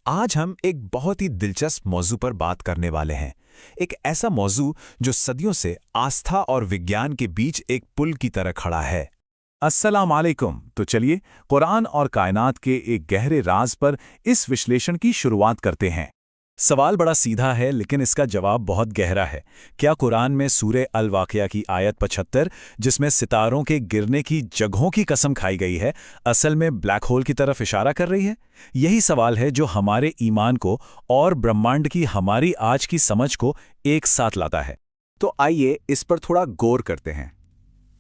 आज हम एक बहुत ही दिलचस्प मौजू पर बात करने वाले हैं। एक ऐसा मौजू जो सदियों से आस्था और विज्ञान के बीच एक पुल की तरह खड़ा है। अस्सलाम वालेकुम। तो चलिए कुरान और कायनात के एक गहरे राज पर इस विश्लेषण की शुरुआत करते हैं। सवाल बड़ा सीधा है लेकिन इसका जवाब बहुत गहरा है। क्या कुरान में सूरे अल वाक़िया की आयत 75, जिसमें सितारों के गिरने की जगहों की कसम खाई गई है, असल में ब्लैक होल की तरफ इशारा कर रही है? यही सवाल है जो हमारे ईमान को और ब्रह्मांड की हमारी आज की समझ को एक साथ लाता है। तो आइए इस पर थोड़ा गौर करते हैं।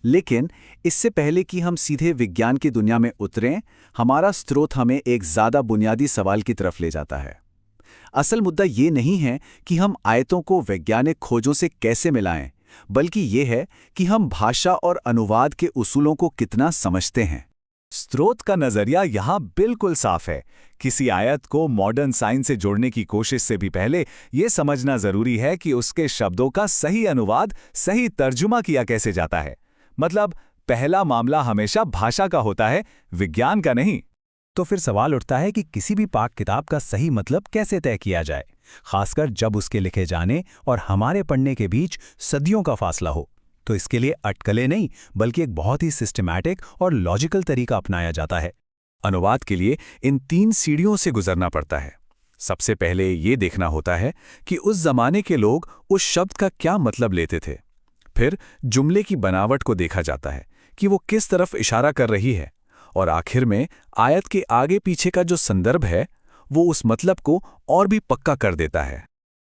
लेकिन इससे पहले कि हम सीधे विज्ञान की दुनिया में उतरें, हमारा स्रोत हमें एक ज़्यादा बुनियादी सवाल की तरफ ले जाता है। असल मुद्दा ये नहीं है कि हम आयतों को वैज्ञानिक खोजों से कैसे मिलाएं, बल्कि ये है कि हम भाषा और अनुवाद के उसूलों को कितना समझते हैं। स्रोत का नजरिया यहाँ बिल्कुल साफ है। किसी आयत को मॉडर्न साइंस से जोड़ने की कोशिश से भी पहले ये समझना जरूरी है कि उसके शब्दों का सही अनुवाद, सही तर्जुमा किया कैसे जाता है। मतलब पहला मामला हमेशा भाषा का होता है, विज्ञान का नहीं। तो फिर सवाल उठता है कि किसी भी पाक किताब का सही मतलब कैसे तय किया जाए, खासकर जब उसके लिखे जाने और हमारे पढ़ने के बीच सदियों का फासला हो। तो इसके लिए अटकलें नहीं, बल्कि एक बहुत ही सिस्टमैटिक और लॉजिकल तरीका अपनाया जाता है। अनुवाद के लिए इन 3 सीढ़ियों से गुजरना पड़ता है। सबसे पहले ये देखना होता है कि उस जमाने के लोग उस शब्द का क्या मतलब लेते थे। फिर जुमले की बनावट को देखा जाता है कि वो किस तरफ इशारा कर रही है, और आखिर में आयत के आगे पीछे का जो संदर्भ है वो उस मतलब को और भी पक्का कर देता है।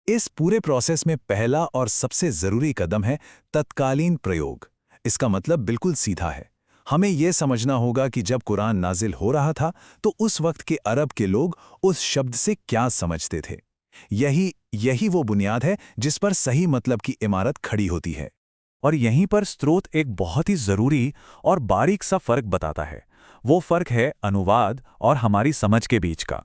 इस पूरे प्रोसेस में पहला और सबसे जरूरी कदम है तत्कालीन प्रयोग। इसका मतलब बिल्कुल सीधा है। हमें यह समझना होगा कि जब कुरान नाजिल हो रहा था तो उस वक्त के अरब के लोग उस शब्द से क्या समझते थे। यही वो बुनियाद है जिस पर सही मतलब की इमारत खड़ी होती है। और यहीं पर स्रोत एक बहुत ही जरूरी और बारीक सा फर्क बताता है। वो फर्क है अनुवाद और हमारी समझ के बीच का।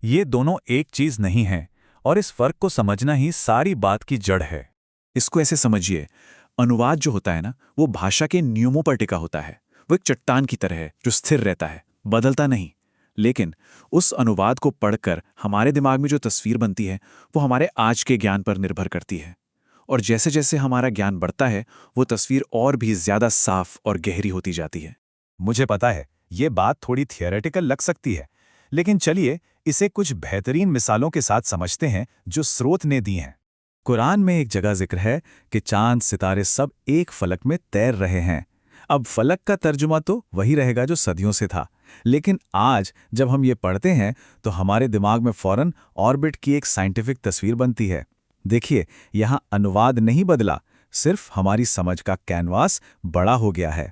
ये दोनों एक चीज नहीं है, और इस फर्क को समझना ही सारी बात की जड़ है। इसको ऐसे समझिए, अनुवाद जो होता है ना, वो भाषा के नियमों पर टिका होता है। वो एक चट्टान की तरह है जो स्थिर रहता है, बदलता नहीं। लेकिन उस अनुवाद को पढ़कर हमारे दिमाग में जो तस्वीर बनती है वो हमारे आज के ज्ञान पर निर्भर करती है। और जैसे जैसे हमारा ज्ञान बढ़ता है वो तस्वीर और भी ज्यादा साफ और गहरी होती जाती है। मुझे पता है ये बात थोड़ी थियोरेटिकल लग सकती है, लेकिन चलिए इसे कुछ बेहतरीन मिसालों के साथ समझते हैं जो स्रोत ने दी हैं। कुरान में एक जगह जिक्र है कि चांद सितारे सब एक फलक में तैर रहे हैं। अब फलक का तर्जुमा तो वही रहेगा जो सदियों से था, लेकिन आज जब हम ये पढ़ते हैं तो हमारे दिमाग में फौरन ऑर्बिट की एक साइंटिफिक तस्वीर बनती है। देखिए, यहाँ अनुवाद नहीं बदला, सिर्फ हमारी समझ का कैनवास बड़ा हो गया है।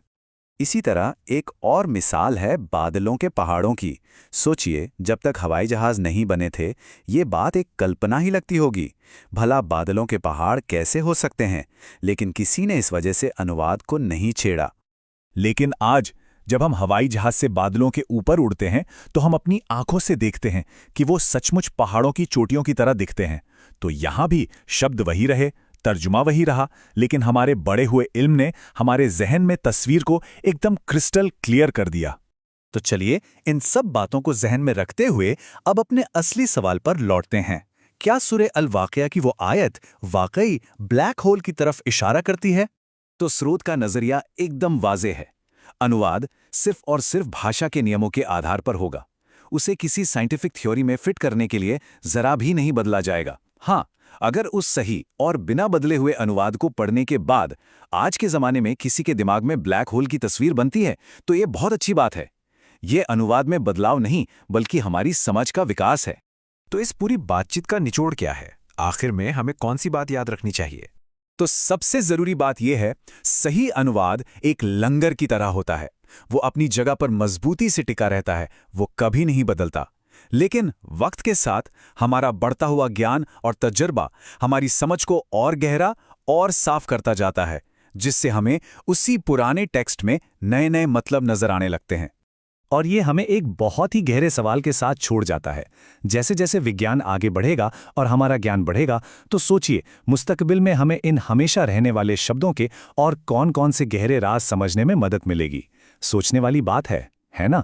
इसी तरह एक और मिसाल है बादलों के पहाड़ों की। सोचिए, जब तक हवाई जहाज नहीं बने थे ये बात एक कल्पना ही लगती होगी। भला बादलों के पहाड़ कैसे हो सकते हैं? लेकिन किसी ने इस वजह से अनुवाद को नहीं छेड़ा। लेकिन आज जब हम हवाई जहाज से बादलों के ऊपर उड़ते हैं तो हम अपनी आंखों से देखते हैं कि वो सचमुच पहाड़ों की चोटियों की तरह दिखते हैं। तो यहाँ भी शब्द वही रहे, तर्जुमा वही रहा, लेकिन हमारे बड़े हुए इल्म ने हमारे जहन में तस्वीर को एकदम क्रिस्टल क्लियर कर दिया। तो चलिए इन सब बातों को जहन में रखते हुए अब अपने असली सवाल पर लौटते हैं। क्या सूरे अल वाक़िया की वो आयत वाकई ब्लैक होल की तरफ इशारा करती है? तो स्रोत का नजरिया एकदम वाज़ेह है। अनुवाद सिर्फ और सिर्फ भाषा के नियमों के आधार पर होगा। उसे किसी साइंटिफिक थ्योरी में फिट करने के लिए जरा भी नहीं बदला जाएगा। हाँ, अगर उस सही और बिना बदले हुए अनुवाद को पढ़ने के बाद आज के ज़माने में किसी के दिमाग में ब्लैक होल की तस्वीर बनती है तो ये बहुत अच्छी बात है। ये अनुवाद में बदलाव नहीं बल्कि हमारी समझ का विकास है। तो इस पूरी बातचीत का निचोड़ क्या है? आखिर में हमें कौन सी बात याद रखनी चाहिए? तो सबसे जरूरी बात यह है, सही अनुवाद एक लंगर की तरह होता है। वो अपनी जगह पर मजबूती से टिका रहता है, वो कभी नहीं बदलता। लेकिन वक्त के साथ हमारा बढ़ता हुआ ज्ञान और तजुर्बा हमारी समझ को और गहरा और साफ करता जाता है, जिससे हमें उसी पुराने टेक्स्ट में नए नए मतलब नजर आने लगते हैं। और ये हमें एक बहुत ही गहरे सवाल के साथ छोड़ जाता है। जैसे जैसे विज्ञान आगे बढ़ेगा और हमारा ज्ञान बढ़ेगा, तो सोचिए मुस्तकबिल में हमें इन हमेशा रहने वाले शब्दों के और कौन कौन से गहरे राज समझने में मदद मिलेगी। सोचने वाली बात है ना?